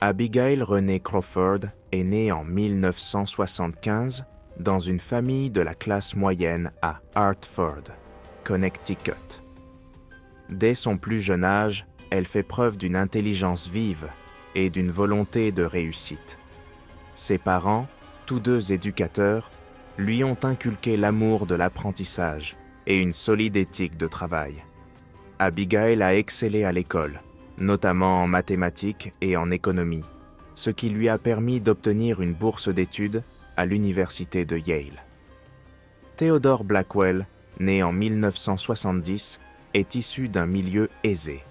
Abigail Renée Crawford est née en 1975 dans une famille de la classe moyenne à Hartford, Connecticut. Dès son plus jeune âge, elle fait preuve d'une intelligence vive et d'une volonté de réussite. Ses parents, tous deux éducateurs, lui ont inculqué l'amour de l'apprentissage et une solide éthique de travail. Abigail a excellé à l'école, notamment en mathématiques et en économie, ce qui lui a permis d'obtenir une bourse d'études à l'université de Yale. Theodore Blackwell, né en 1970, est issu d'un milieu aisé.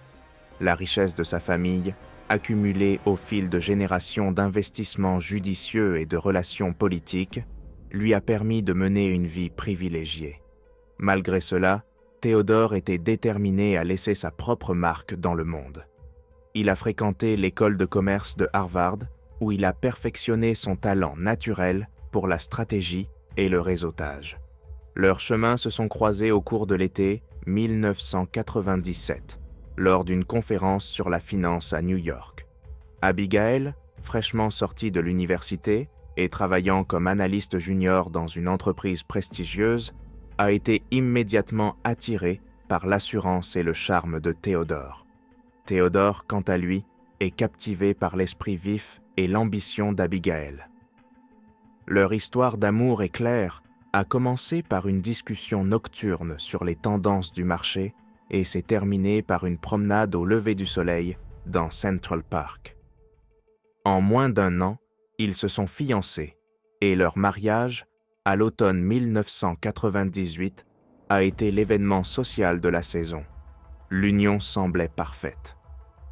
La richesse de sa famille, accumulée au fil de générations d'investissements judicieux et de relations politiques, lui a permis de mener une vie privilégiée. Malgré cela, Theodore était déterminé à laisser sa propre marque dans le monde. Il a fréquenté l'école de commerce de Harvard, où il a perfectionné son talent naturel pour la stratégie et le réseautage. Leurs chemins se sont croisés au cours de l'été 1997, lors d'une conférence sur la finance à New York. Abigail, fraîchement sortie de l'université et travaillant comme analyste junior dans une entreprise prestigieuse, a été immédiatement attirée par l'assurance et le charme de Theodore. Theodore, quant à lui, est captivé par l'esprit vif et l'ambition d'Abigail. Leur histoire d'amour est claire, a commencé par une discussion nocturne sur les tendances du marché et s'est terminée par une promenade au lever du soleil dans Central Park. En moins d'1 an, ils se sont fiancés et leur mariage, à l'automne 1998, a été l'événement social de la saison. L'union semblait parfaite.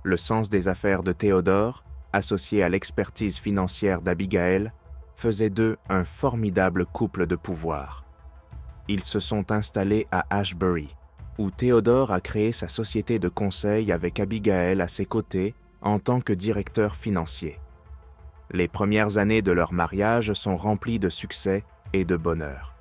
Le sens des affaires de Theodore, associé à l'expertise financière d'Abigail, faisait d'eux un formidable couple de pouvoir. Ils se sont installés à Ashbury, où Theodore a créé sa société de conseil avec Abigail à ses côtés en tant que directeur financier. Les premières années de leur mariage sont remplies de succès et de bonheur.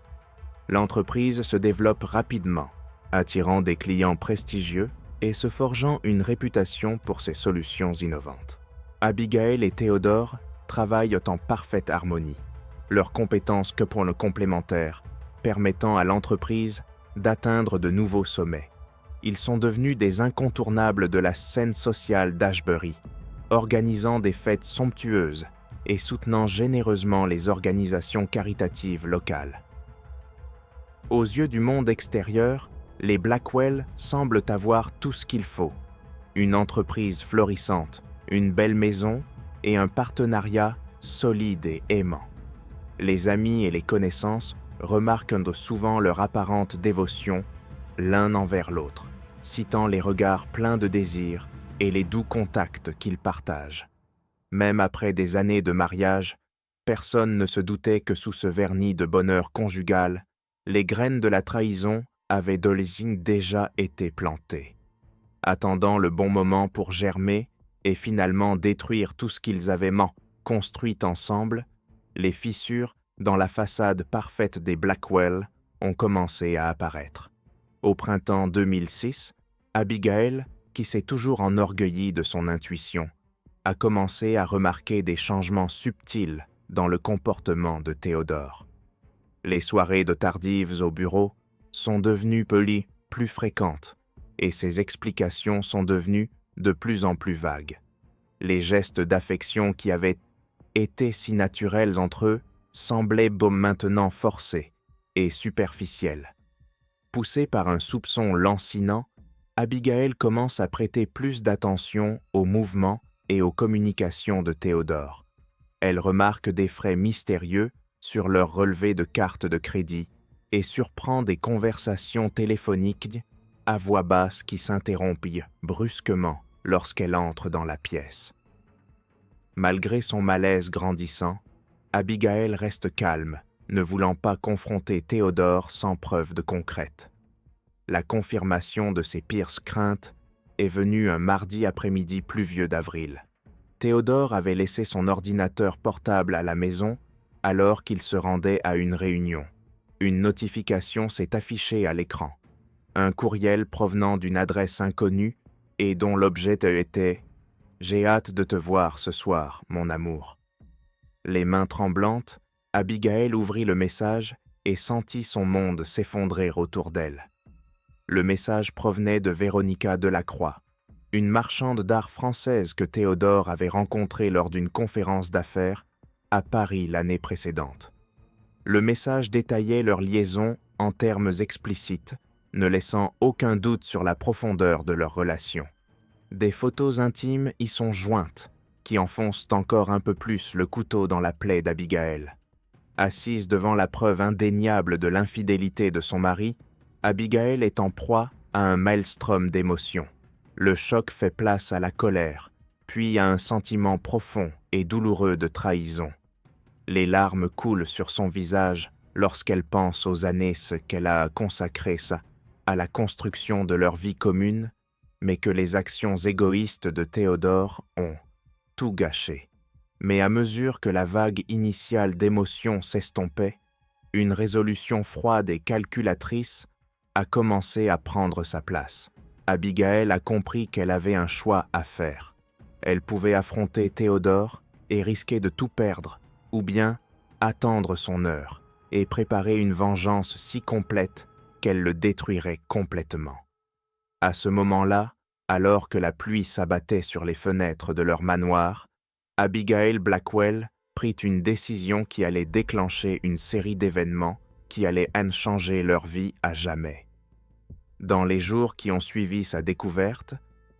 L'entreprise se développe rapidement, attirant des clients prestigieux et se forgeant une réputation pour ses solutions innovantes. Abigail et Theodore travaillent en parfaite harmonie, leurs compétences que pour le complémentaire, permettant à l'entreprise d'atteindre de nouveaux sommets. Ils sont devenus des incontournables de la scène sociale d'Ashbury, organisant des fêtes somptueuses et soutenant généreusement les organisations caritatives locales. Aux yeux du monde extérieur, les Blackwell semblent avoir tout ce qu'il faut. Une entreprise florissante, une belle maison et un partenariat solide et aimant. Les amis et les connaissances remarquent souvent leur apparente dévotion l'un envers l'autre, citant les regards pleins de désir et les doux contacts qu'ils partagent. Même après des années de mariage, personne ne se doutait que sous ce vernis de bonheur conjugal, les graines de la trahison avaient d'origine déjà été plantées, attendant le bon moment pour germer et finalement détruire tout ce qu'ils avaient construit ensemble. Les fissures dans la façade parfaite des Blackwell ont commencé à apparaître. Au printemps 2006, Abigail, qui s'est toujours enorgueillie de son intuition, a commencé à remarquer des changements subtils dans le comportement de Theodore. Les soirées de tardives au bureau sont devenues plus fréquentes et ses explications sont devenues de plus en plus vagues. Les gestes d'affection qui avaient été si naturels entre eux semblaient maintenant forcés et superficiels. Poussée par un soupçon lancinant, Abigail commence à prêter plus d'attention aux mouvements et aux communications de Theodore. Elle remarque des frais mystérieux sur leur relevé de carte de crédit et surprend des conversations téléphoniques à voix basse qui s'interrompent brusquement lorsqu'elle entre dans la pièce. Malgré son malaise grandissant, Abigail reste calme, ne voulant pas confronter Theodore sans preuve concrète. La confirmation de ses pires craintes est venue un mardi après-midi pluvieux d'avril. Theodore avait laissé son ordinateur portable à la maison alors qu'il se rendait à une réunion. Une notification s'est affichée à l'écran. Un courriel provenant d'une adresse inconnue et dont l'objet était J'ai hâte de te voir ce soir, mon amour. » Les mains tremblantes, Abigail ouvrit le message et sentit son monde s'effondrer autour d'elle. Le message provenait de Véronica Delacroix, une marchande d'art française que Théodore avait rencontrée lors d'une conférence d'affaires à Paris l'année précédente. Le message détaillait leur liaison en termes explicites, ne laissant aucun doute sur la profondeur de leur relation. Des photos intimes y sont jointes, qui enfoncent encore un peu plus le couteau dans la plaie d'Abigail. Assise devant la preuve indéniable de l'infidélité de son mari, Abigail est en proie à un maelstrom d'émotions. Le choc fait place à la colère, puis à un sentiment profond et douloureux de trahison. Les larmes coulent sur son visage lorsqu'elle pense aux années qu'elle a consacrées à la construction de leur vie commune, mais que les actions égoïstes de Théodore ont tout gâché. Mais à mesure que la vague initiale d'émotions s'estompait, une résolution froide et calculatrice a commencé à prendre sa place. Abigail a compris qu'elle avait un choix à faire. Elle pouvait affronter Théodore et risquer de tout perdre, ou bien attendre son heure et préparer une vengeance si complète qu'elle le détruirait complètement. À ce moment-là, alors que la pluie s'abattait sur les fenêtres de leur manoir, Abigail Blackwell prit une décision qui allait déclencher une série d'événements qui allaient changer leur vie à jamais. Dans les jours qui ont suivi sa découverte,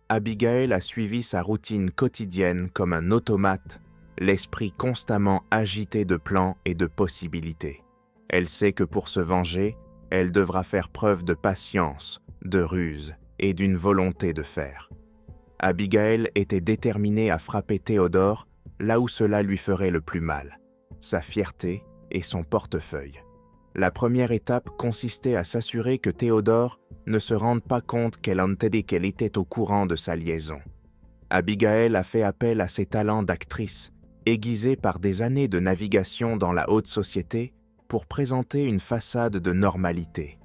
Abigail a suivi sa routine quotidienne comme un automate, l'esprit constamment agité de plans et de possibilités. Elle sait que pour se venger, elle devra faire preuve de patience, de ruse et d'une volonté de fer. Abigail était déterminée à frapper Théodore là où cela lui ferait le plus mal, sa fierté et son portefeuille. La première étape consistait à s'assurer que Théodore ne se rende pas compte qu'elle était au courant de sa liaison. Abigail a fait appel à ses talents d'actrice, aiguisés par des années de navigation dans la haute société, pour présenter une façade de normalité.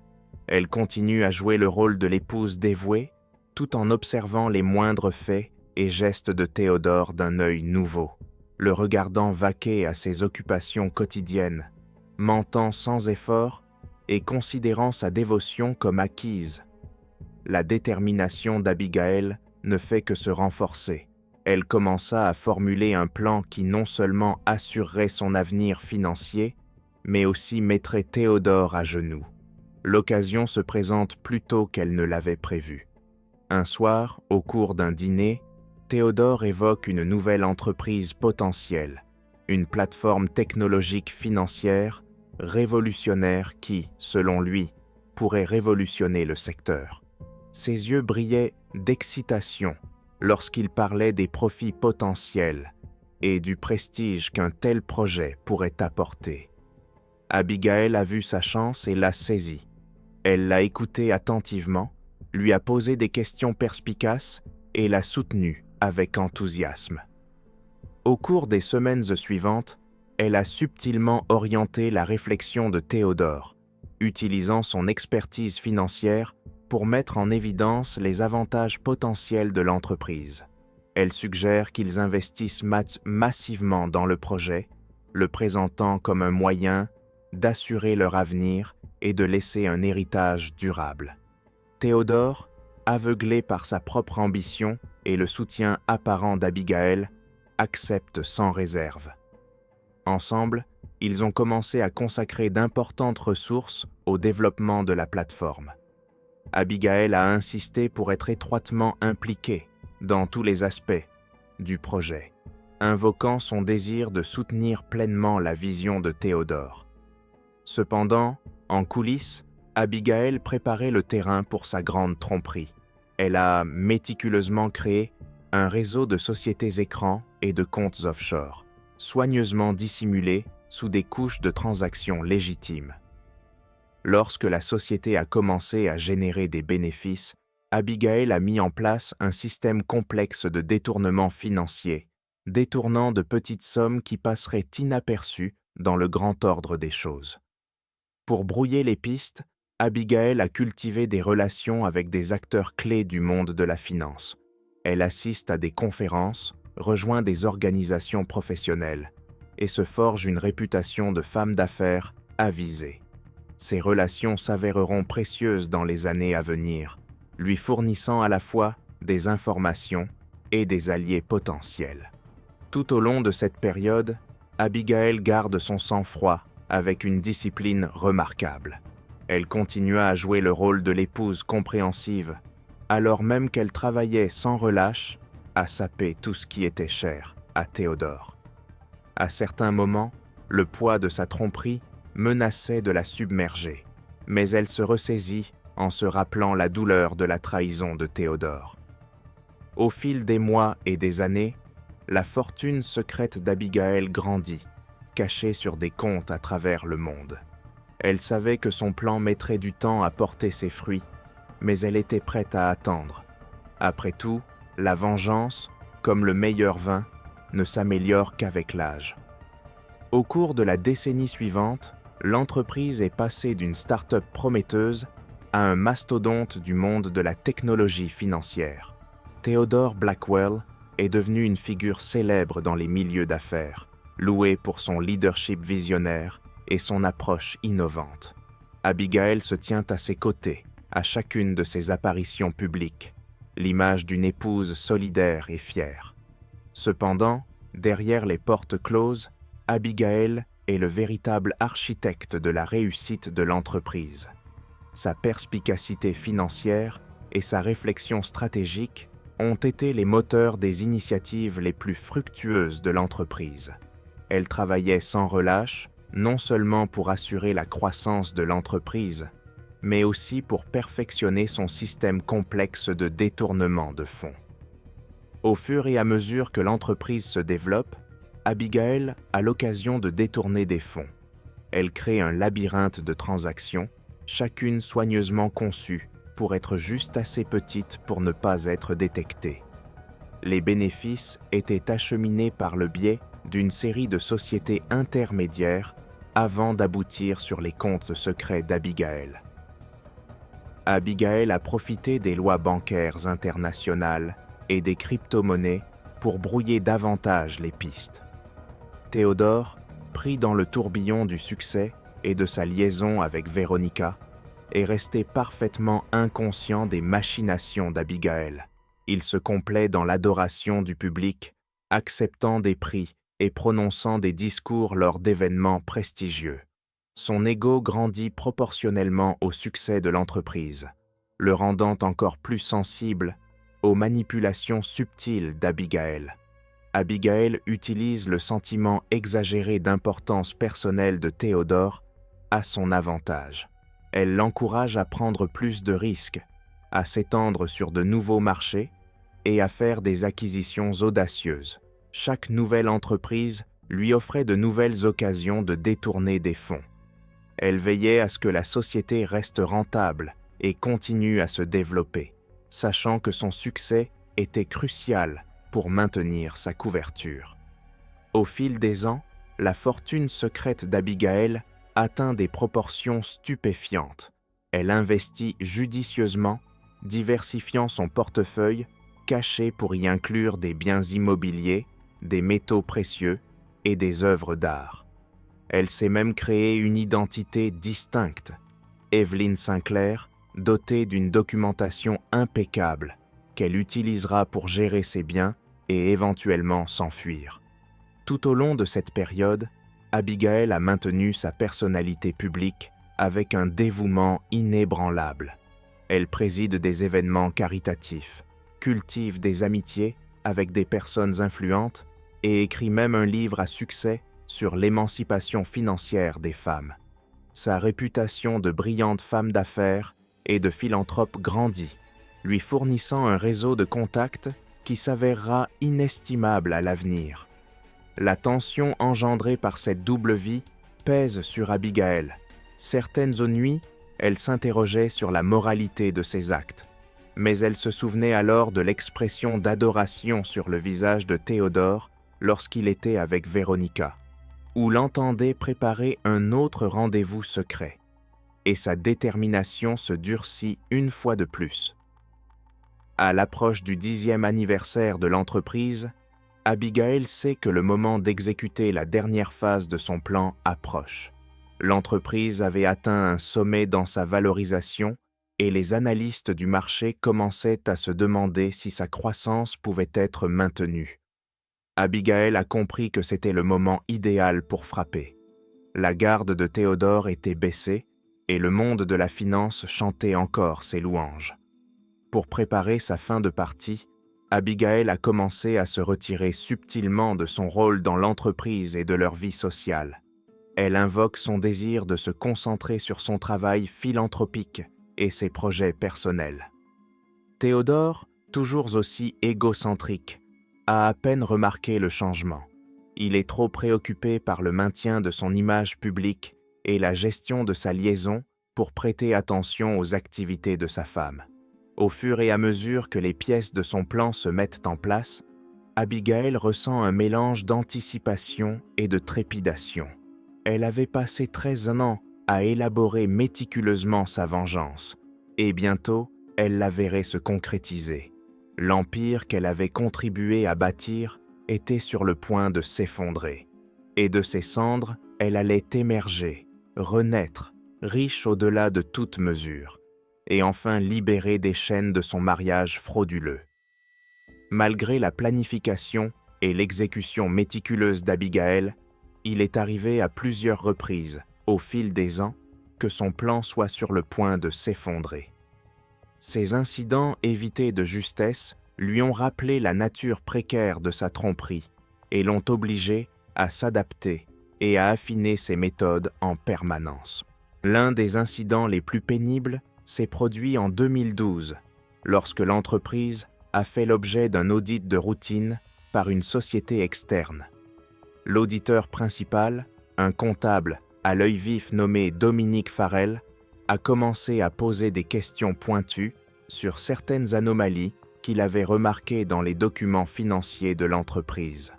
Elle continue à jouer le rôle de l'épouse dévouée, tout en observant les moindres faits et gestes de Théodore d'un œil nouveau, le regardant vaquer à ses occupations quotidiennes, mentant sans effort et considérant sa dévotion comme acquise. La détermination d'Abigail ne fait que se renforcer. Elle commença à formuler un plan qui non seulement assurerait son avenir financier, mais aussi mettrait Théodore à genoux. L'occasion se présente plus tôt qu'elle ne l'avait prévu. Un soir, au cours d'un dîner, Théodore évoque une nouvelle entreprise potentielle, une plateforme technologique financière révolutionnaire qui, selon lui, pourrait révolutionner le secteur. Ses yeux brillaient d'excitation lorsqu'il parlait des profits potentiels et du prestige qu'un tel projet pourrait apporter. Abigail a vu sa chance et l'a saisie. Elle l'a écouté attentivement, lui a posé des questions perspicaces et l'a soutenu avec enthousiasme. Au cours des semaines suivantes, elle a subtilement orienté la réflexion de Théodore, utilisant son expertise financière pour mettre en évidence les avantages potentiels de l'entreprise. Elle suggère qu'ils investissent massivement dans le projet, le présentant comme un moyen d'assurer leur avenir et de laisser un héritage durable. Théodore, aveuglé par sa propre ambition et le soutien apparent d'Abigail, accepte sans réserve. Ensemble, ils ont commencé à consacrer d'importantes ressources au développement de la plateforme. Abigail a insisté pour être étroitement impliquée dans tous les aspects du projet, invoquant son désir de soutenir pleinement la vision de Théodore. Cependant, en coulisses, Abigail préparait le terrain pour sa grande tromperie. Elle a méticuleusement créé un réseau de sociétés écrans et de comptes offshore, soigneusement dissimulés sous des couches de transactions légitimes. Lorsque la société a commencé à générer des bénéfices, Abigail a mis en place un système complexe de détournement financier, détournant de petites sommes qui passeraient inaperçues dans le grand ordre des choses. Pour brouiller les pistes, Abigail a cultivé des relations avec des acteurs clés du monde de la finance, Elle assiste à des conférences, rejoint des organisations professionnelles et se forge une réputation de femme d'affaires avisée. Ces relations s'avéreront précieuses dans les années à venir, lui fournissant à la fois des informations et des alliés potentiels. Tout au long de cette période, Abigail garde son sang-froid avec une discipline remarquable. Elle continua à jouer le rôle de l'épouse compréhensive, alors même qu'elle travaillait sans relâche à saper tout ce qui était cher à Théodore. À certains moments, le poids de sa tromperie menaçait de la submerger, mais elle se ressaisit en se rappelant la douleur de la trahison de Théodore. Au fil des mois et des années, la fortune secrète d'Abigail grandit, cachée sur des comptes à travers le monde. Elle savait que son plan mettrait du temps à porter ses fruits, mais elle était prête à attendre. Après tout, la vengeance, comme le meilleur vin, ne s'améliore qu'avec l'âge. Au cours de la décennie suivante, l'entreprise est passée d'une start-up prometteuse à un mastodonte du monde de la technologie financière. Theodore Blackwell est devenu une figure célèbre dans les milieux d'affaires, loué pour son leadership visionnaire et son approche innovante. Abigail se tient à ses côtés à chacune de ses apparitions publiques, l'image d'une épouse solidaire et fière. Cependant, derrière les portes closes, Abigail est le véritable architecte de la réussite de l'entreprise. Sa perspicacité financière et sa réflexion stratégique ont été les moteurs des initiatives les plus fructueuses de l'entreprise. Elle travaillait sans relâche, non seulement pour assurer la croissance de l'entreprise, mais aussi pour perfectionner son système complexe de détournement de fonds. Au fur et à mesure que l'entreprise se développe, Abigail a l'occasion de détourner des fonds. Elle crée un labyrinthe de transactions, chacune soigneusement conçue pour être juste assez petite pour ne pas être détectée. Les bénéfices étaient acheminés par le biais d'une série de sociétés intermédiaires avant d'aboutir sur les comptes secrets d'Abigail. Abigail a profité des lois bancaires internationales et des crypto-monnaies pour brouiller davantage les pistes. Théodore, pris dans le tourbillon du succès et de sa liaison avec Veronica, est resté parfaitement inconscient des machinations d'Abigail. Il se complaît dans l'adoration du public, acceptant des prix et prononçant des discours lors d'événements prestigieux. Son ego grandit proportionnellement au succès de l'entreprise, le rendant encore plus sensible aux manipulations subtiles d'Abigail. Abigail utilise le sentiment exagéré d'importance personnelle de Théodore à son avantage. Elle l'encourage à prendre plus de risques, à s'étendre sur de nouveaux marchés et à faire des acquisitions audacieuses. Chaque nouvelle entreprise lui offrait de nouvelles occasions de détourner des fonds. Elle veillait à ce que la société reste rentable et continue à se développer, sachant que son succès était crucial pour maintenir sa couverture. Au fil des ans, la fortune secrète d'Abigail atteint des proportions stupéfiantes. Elle investit judicieusement, diversifiant son portefeuille, caché pour y inclure des biens immobiliers, des métaux précieux et des œuvres d'art. Elle s'est même créée une identité distincte, Evelyn Sinclair, dotée d'une documentation impeccable qu'elle utilisera pour gérer ses biens et éventuellement s'enfuir. Tout au long de cette période, Abigail a maintenu sa personnalité publique avec un dévouement inébranlable. Elle préside des événements caritatifs, cultive des amitiés avec des personnes influentes et écrit même un livre à succès sur l'émancipation financière des femmes. Sa réputation de brillante femme d'affaires et de philanthrope grandit, lui fournissant un réseau de contacts qui s'avérera inestimable à l'avenir. La tension engendrée par cette double vie pèse sur Abigail. Certaines nuits, elle s'interrogeait sur la moralité de ses actes, mais elle se souvenait alors de l'expression d'adoration sur le visage de Théodore lorsqu'il était avec Veronica, ou l'entendait préparer un autre rendez-vous secret, et sa détermination se durcit une fois de plus. À l'approche du 10e anniversaire de l'entreprise, Abigail sait que le moment d'exécuter la dernière phase de son plan approche. L'entreprise avait atteint un sommet dans sa valorisation et les analystes du marché commençaient à se demander si sa croissance pouvait être maintenue. Abigail a compris que c'était le moment idéal pour frapper. La garde de Théodore était baissée et le monde de la finance chantait encore ses louanges. Pour préparer sa fin de partie, Abigail a commencé à se retirer subtilement de son rôle dans l'entreprise et de leur vie sociale. Elle invoque son désir de se concentrer sur son travail philanthropique et ses projets personnels. Théodore, toujours aussi égocentrique, a à peine remarqué le changement. Il est trop préoccupé par le maintien de son image publique et la gestion de sa liaison pour prêter attention aux activités de sa femme. Au fur et à mesure que les pièces de son plan se mettent en place, Abigail ressent un mélange d'anticipation et de trépidation. Elle avait passé 13 ans à élaborer méticuleusement sa vengeance, et bientôt, elle la verrait se concrétiser. L'empire qu'elle avait contribué à bâtir était sur le point de s'effondrer, et de ses cendres, elle allait émerger, renaître, riche au-delà de toute mesure, et enfin libérée des chaînes de son mariage frauduleux. Malgré la planification et l'exécution méticuleuse d'Abigail, il est arrivé à plusieurs reprises, au fil des ans, que son plan soit sur le point de s'effondrer. Ces incidents évités de justesse lui ont rappelé la nature précaire de sa tromperie et l'ont obligé à s'adapter et à affiner ses méthodes en permanence. L'un des incidents les plus pénibles s'est produit en 2012, lorsque l'entreprise a fait l'objet d'un audit de routine par une société externe. L'auditeur principal, un comptable à l'œil vif nommé Dominique Farrell, a commencé à poser des questions pointues sur certaines anomalies qu'il avait remarquées dans les documents financiers de l'entreprise.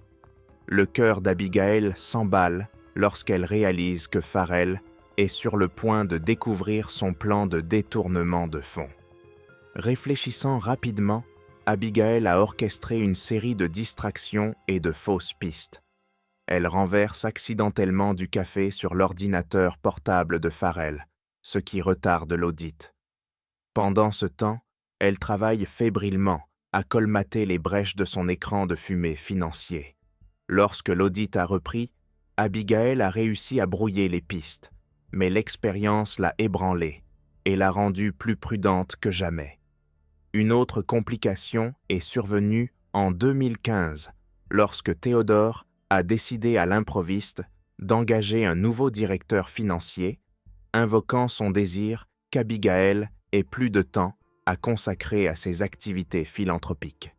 Le cœur d'Abigail s'emballe lorsqu'elle réalise que Farrell est sur le point de découvrir son plan de détournement de fonds. Réfléchissant rapidement, Abigail a orchestré une série de distractions et de fausses pistes. Elle renverse accidentellement du café sur l'ordinateur portable de Farrell, ce qui retarde l'audit. Pendant ce temps, elle travaille fébrilement à colmater les brèches de son écran de fumée financier. Lorsque l'audit a repris, Abigail a réussi à brouiller les pistes, mais l'expérience l'a ébranlée et l'a rendue plus prudente que jamais. Une autre complication est survenue en 2015, lorsque Théodore a décidé à l'improviste d'engager un nouveau directeur financier, invoquant son désir qu'Abigail ait plus de temps à consacrer à ses activités philanthropiques.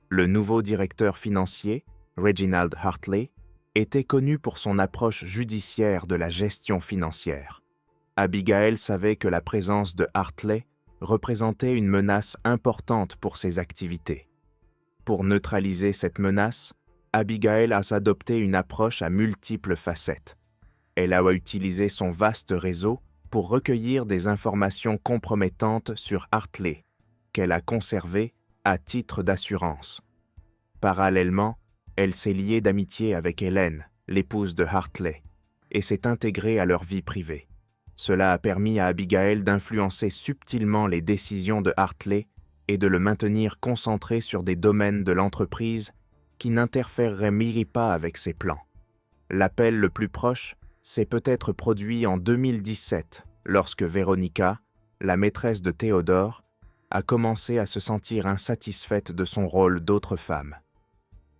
Le nouveau directeur financier, Reginald Hartley, était connu pour son approche judiciaire de la gestion financière. Abigail savait que la présence de Hartley représentait une menace importante pour ses activités. Pour neutraliser cette menace, Abigail a adopté une approche à multiples facettes. Elle a utilisé son vaste réseau pour recueillir des informations compromettantes sur Hartley, qu'elle a conservées à titre d'assurance. Parallèlement, elle s'est liée d'amitié avec Hélène, l'épouse de Hartley, et s'est intégrée à leur vie privée. Cela a permis à Abigail d'influencer subtilement les décisions de Hartley et de le maintenir concentré sur des domaines de l'entreprise qui n'interféreraient pas avec ses plans. L'appel le plus proche s'est peut-être produit en 2017, lorsque Veronica, la maîtresse de Théodore, a commencé à se sentir insatisfaite de son rôle d'autre femme.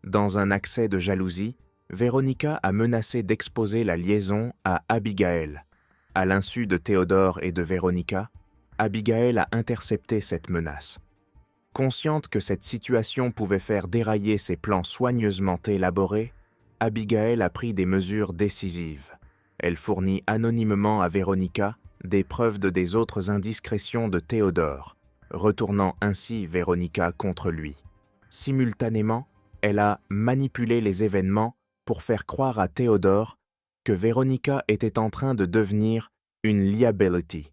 Dans un accès de jalousie, Veronica a menacé d'exposer la liaison à Abigail. À l'insu de Théodore et de Veronica, Abigail a intercepté cette menace. Consciente que cette situation pouvait faire dérailler ses plans soigneusement élaborés, Abigail a pris des mesures décisives. Elle fournit anonymement à Veronica des preuves de des autres indiscrétions de Théodore, retournant ainsi Veronica contre lui. Simultanément, elle a manipulé les événements pour faire croire à Théodore que Veronica était en train de devenir une liability,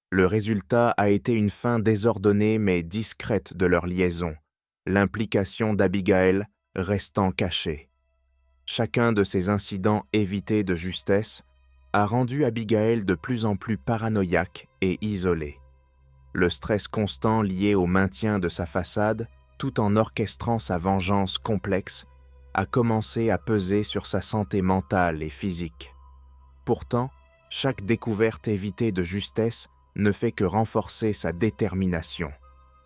Le résultat a été une fin désordonnée mais discrète de leur liaison, l'implication d'Abigail restant cachée. Chacun de ces incidents évités de justesse a rendu Abigail de plus en plus paranoïaque et isolée. Le stress constant lié au maintien de sa façade, tout en orchestrant sa vengeance complexe, a commencé à peser sur sa santé mentale et physique. Pourtant, chaque découverte évitée de justesse ne fait que renforcer sa détermination.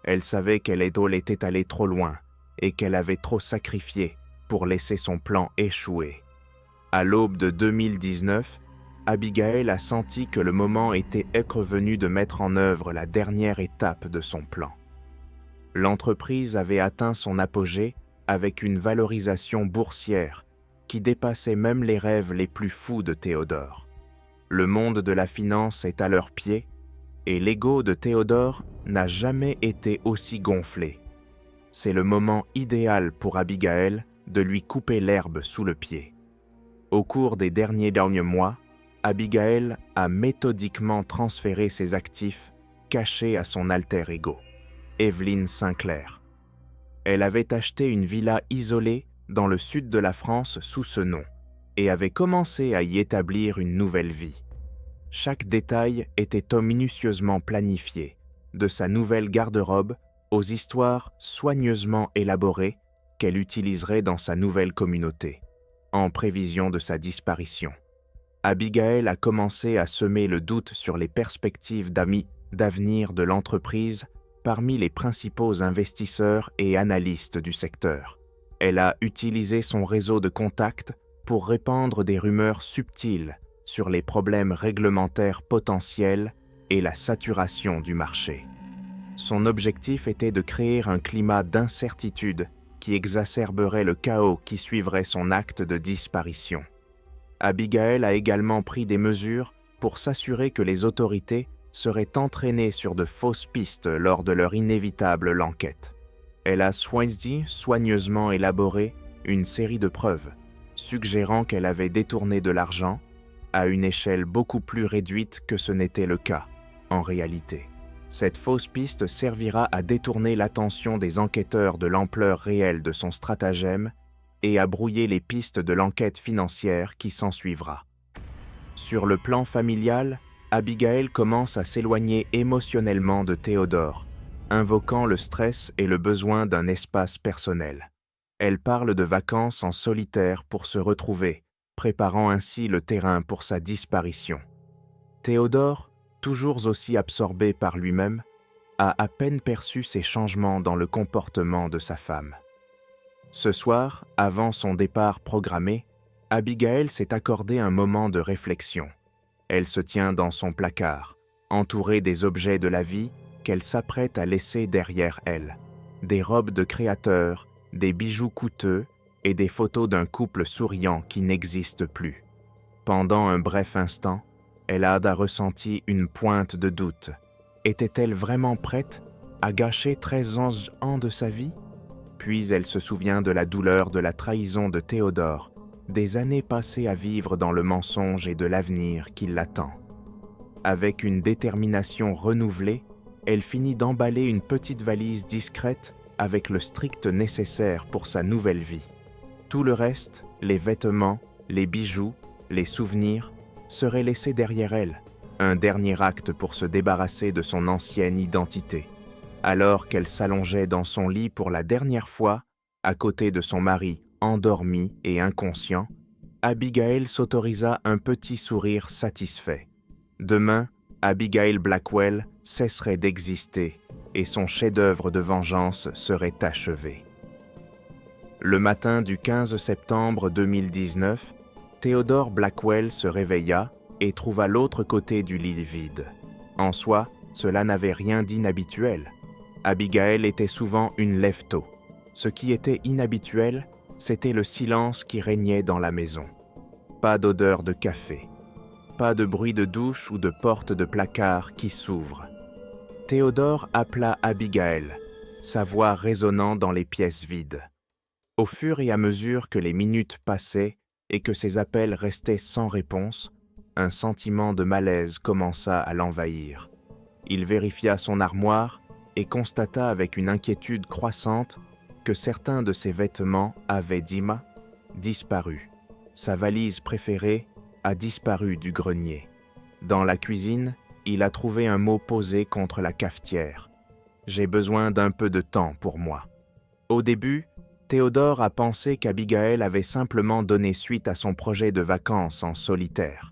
Elle savait qu'elle était allée trop loin et qu'elle avait trop sacrifié pour laisser son plan échouer. À l'aube de 2019, Abigail a senti que le moment était revenu de mettre en œuvre la dernière étape de son plan. L'entreprise avait atteint son apogée avec une valorisation boursière qui dépassait même les rêves les plus fous de Théodore. Le monde de la finance est à leurs pieds et l'ego de Théodore n'a jamais été aussi gonflé. C'est le moment idéal pour Abigail de lui couper l'herbe sous le pied. Au cours des derniers mois, Abigail a méthodiquement transféré ses actifs cachés à son alter ego, Evelyn Sinclair. Elle avait acheté une villa isolée dans le sud de la France sous ce nom et avait commencé à y établir une nouvelle vie. Chaque détail était minutieusement planifié, de sa nouvelle garde-robe aux histoires soigneusement élaborées qu'elle utiliserait dans sa nouvelle communauté, en prévision de sa disparition. Abigail a commencé à semer le doute sur les perspectives d'avenir de l'entreprise parmi les principaux investisseurs et analystes du secteur. Elle a utilisé son réseau de contacts pour répandre des rumeurs subtiles sur les problèmes réglementaires potentiels et la saturation du marché. Son objectif était de créer un climat d'incertitude qui exacerberait le chaos qui suivrait son acte de disparition. Abigail a également pris des mesures pour s'assurer que les autorités seraient entraînées sur de fausses pistes lors de leur inévitable enquête. Elle a soigneusement élaboré une série de preuves, suggérant qu'elle avait détourné de l'argent à une échelle beaucoup plus réduite que ce n'était le cas, en réalité. Cette fausse piste servira à détourner l'attention des enquêteurs de l'ampleur réelle de son stratagème et à brouiller les pistes de l'enquête financière qui s'ensuivra. Sur le plan familial, Abigail commence à s'éloigner émotionnellement de Théodore, invoquant le stress et le besoin d'un espace personnel. Elle parle de vacances en solitaire pour se retrouver, préparant ainsi le terrain pour sa disparition. Théodore, toujours aussi absorbé par lui-même, a à peine perçu ces changements dans le comportement de sa femme. Ce soir, avant son départ programmé, Abigail s'est accordé un moment de réflexion. Elle se tient dans son placard, entourée des objets de la vie qu'elle s'apprête à laisser derrière elle. Des robes de créateurs, des bijoux coûteux et des photos d'un couple souriant qui n'existe plus. Pendant un bref instant, elle a ressenti une pointe de doute. Était-elle vraiment prête à gâcher 13 ans de sa vie? Puis elle se souvient de la douleur de la trahison de Théodore, des années passées à vivre dans le mensonge et de l'avenir qui l'attend. Avec une détermination renouvelée, elle finit d'emballer une petite valise discrète avec le strict nécessaire pour sa nouvelle vie. Tout le reste, les vêtements, les bijoux, les souvenirs, seraient laissés derrière elle, un dernier acte pour se débarrasser de son ancienne identité. Alors qu'elle s'allongeait dans son lit pour la dernière fois, à côté de son mari endormi et inconscient, Abigail s'autorisa un petit sourire satisfait. Demain, Abigail Blackwell cesserait d'exister et son chef-d'œuvre de vengeance serait achevé. Le matin du 15 septembre 2019, Théodore Blackwell se réveilla et trouva l'autre côté du lit vide. En soi, cela n'avait rien d'inhabituel. Abigail était souvent une lève-tôt. Ce qui était inhabituel, c'était le silence qui régnait dans la maison. Pas d'odeur de café, pas de bruit de douche ou de porte de placard qui s'ouvre. Théodore appela Abigail, sa voix résonnant dans les pièces vides. Au fur et à mesure que les minutes passaient et que ses appels restaient sans réponse, un sentiment de malaise commença à l'envahir. Il vérifia son armoire et constata avec une inquiétude croissante que certains de ses vêtements avaient disparu. Sa valise préférée a disparu du grenier. Dans la cuisine, il a trouvé un mot posé contre la cafetière. « J'ai besoin d'un peu de temps pour moi. » Au début, Théodore a pensé qu'Abigail avait simplement donné suite à son projet de vacances en solitaire.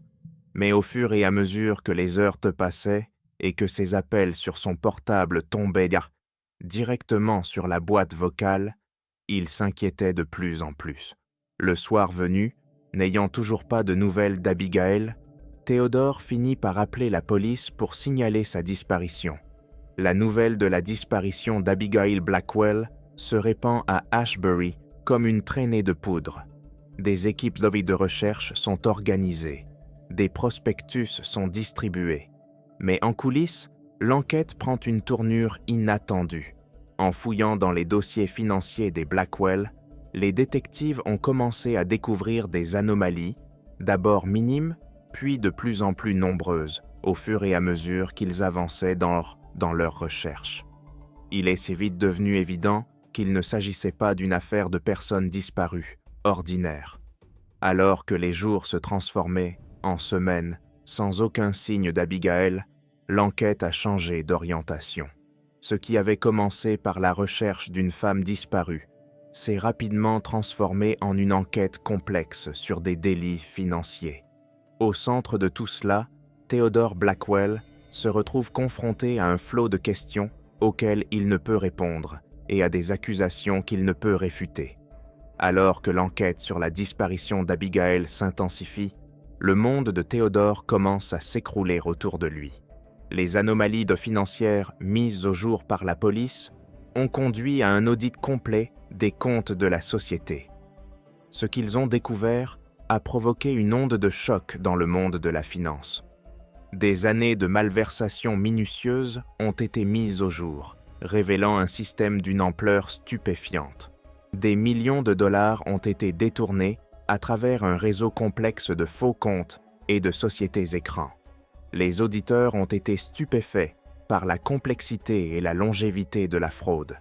Mais au fur et à mesure que les heures passaient et que ses appels sur son portable tombaient directement sur la boîte vocale, il s'inquiétait de plus en plus. Le soir venu, n'ayant toujours pas de nouvelles d'Abigail, Théodore finit par appeler la police pour signaler sa disparition. La nouvelle de la disparition d'Abigail Blackwell se répand à Ashbury comme une traînée de poudre. Des équipes de recherche sont organisées. Des prospectus sont distribués. Mais en coulisses, l'enquête prend une tournure inattendue. En fouillant dans les dossiers financiers des Blackwell, les détectives ont commencé à découvrir des anomalies, d'abord minimes, puis de plus en plus nombreuses, au fur et à mesure qu'ils avançaient dans leurs recherches. Il est si vite devenu évident qu'il ne s'agissait pas d'une affaire de personnes disparues, ordinaire. Alors que les jours se transformaient en semaines, sans aucun signe d'Abigail, l'enquête a changé d'orientation. Ce qui avait commencé par la recherche d'une femme disparue s'est rapidement transformé en une enquête complexe sur des délits financiers. Au centre de tout cela, Theodore Blackwell se retrouve confronté à un flot de questions auxquelles il ne peut répondre et à des accusations qu'il ne peut réfuter. Alors que l'enquête sur la disparition d'Abigail s'intensifie, le monde de Theodore commence à s'écrouler autour de lui. Les anomalies financières mises au jour par la police ont conduit à un audit complet des comptes de la société. Ce qu'ils ont découvert a provoqué une onde de choc dans le monde de la finance. Des années de malversations minutieuses ont été mises au jour, révélant un système d'une ampleur stupéfiante. Des millions de dollars ont été détournés à travers un réseau complexe de faux comptes et de sociétés écrans. Les auditeurs ont été stupéfaits par la complexité et la longévité de la fraude.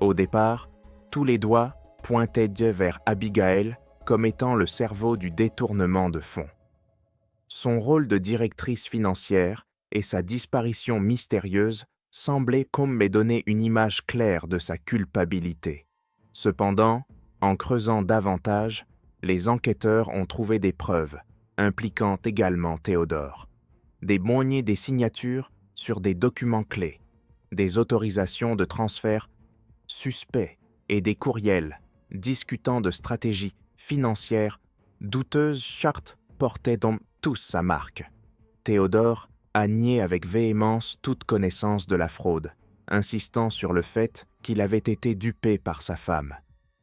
Au départ, tous les doigts pointaient vers Abigail comme étant le cerveau du détournement de fonds. Son rôle de directrice financière et sa disparition mystérieuse semblaient comme me donner une image claire de sa culpabilité. Cependant, en creusant davantage, les enquêteurs ont trouvé des preuves impliquant également Théodore. Des moignées des signatures sur des documents clés, des autorisations de transfert suspects et des courriels discutant de stratégies financières douteuses chartes portaient donc tous sa marque. Théodore a nié avec véhémence toute connaissance de la fraude, insistant sur le fait qu'il avait été dupé par sa femme.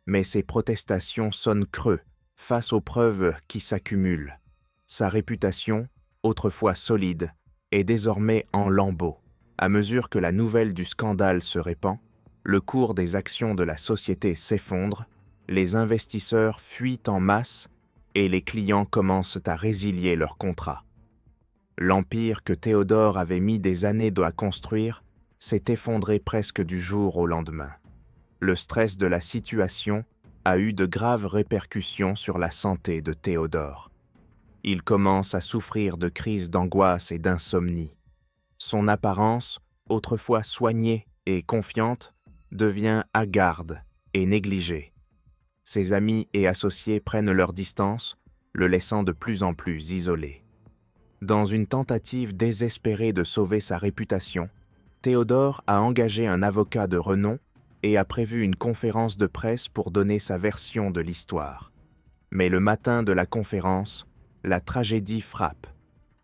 Mais ses protestations sonnent creux face aux preuves qui s'accumulent. Sa réputation, autrefois solide, est désormais en lambeaux. À mesure que la nouvelle du scandale se répand, le cours des actions de la société s'effondre, les investisseurs fuient en masse et les clients commencent à résilier leurs contrats. L'empire que Théodore avait mis des années à construire s'est effondré presque du jour au lendemain. Le stress de la situation a eu de graves répercussions sur la santé de Théodore. Il commence à souffrir de crises d'angoisse et d'insomnie. Son apparence, autrefois soignée et confiante, devient hagarde et négligée. Ses amis et associés prennent leur distance, le laissant de plus en plus isolé. Dans une tentative désespérée de sauver sa réputation, Théodore a engagé un avocat de renom et a prévu une conférence de presse pour donner sa version de l'histoire. Mais le matin de la conférence, la tragédie frappe.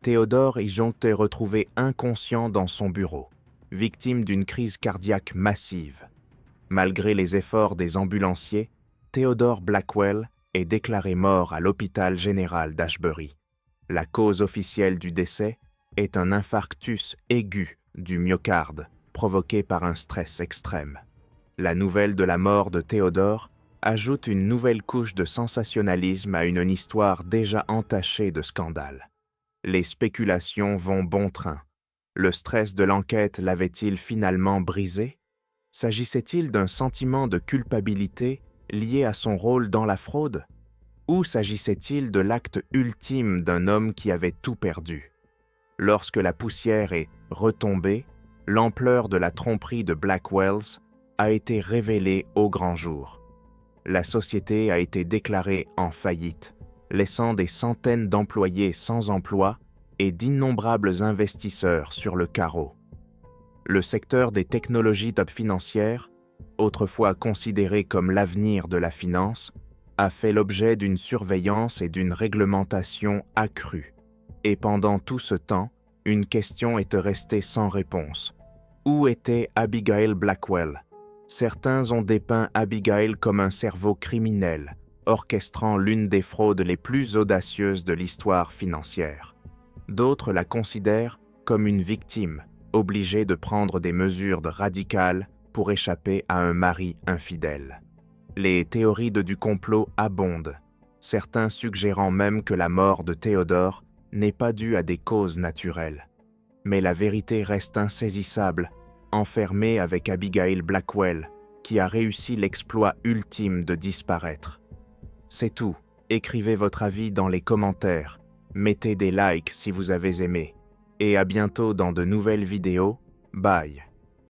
Théodore est retrouvé inconscient dans son bureau, victime d'une crise cardiaque massive. Malgré les efforts des ambulanciers, Theodore Blackwell est déclaré mort à l'hôpital général d'Ashbury. La cause officielle du décès est un infarctus aigu du myocarde provoqué par un stress extrême. La nouvelle de la mort de Théodore ajoute une nouvelle couche de sensationnalisme à une histoire déjà entachée de scandales. Les spéculations vont bon train. Le stress de l'enquête l'avait-il finalement brisé? S'agissait-il d'un sentiment de culpabilité lié à son rôle dans la fraude? Ou s'agissait-il de l'acte ultime d'un homme qui avait tout perdu? Lorsque la poussière est retombée, l'ampleur de la tromperie de Blackwells a été révélée au grand jour. La société a été déclarée en faillite, laissant des centaines d'employés sans emploi et d'innombrables investisseurs sur le carreau. Le secteur des technologies top financières, autrefois considéré comme l'avenir de la finance, a fait l'objet d'une surveillance et d'une réglementation accrue. Et pendant tout ce temps, une question est restée sans réponse. Où était Abigail Blackwell? Certains ont dépeint Abigail comme un cerveau criminel, orchestrant l'une des fraudes les plus audacieuses de l'histoire financière. D'autres la considèrent comme une victime, obligée de prendre des mesures radicales pour échapper à un mari infidèle. Les théories du complot abondent, certains suggérant même que la mort de Theodore n'est pas due à des causes naturelles. Mais la vérité reste insaisissable, enfermée avec Abigail Blackwell, qui a réussi l'exploit ultime de disparaître. C'est tout, écrivez votre avis dans les commentaires, mettez des likes si vous avez aimé, et à bientôt dans de nouvelles vidéos, bye.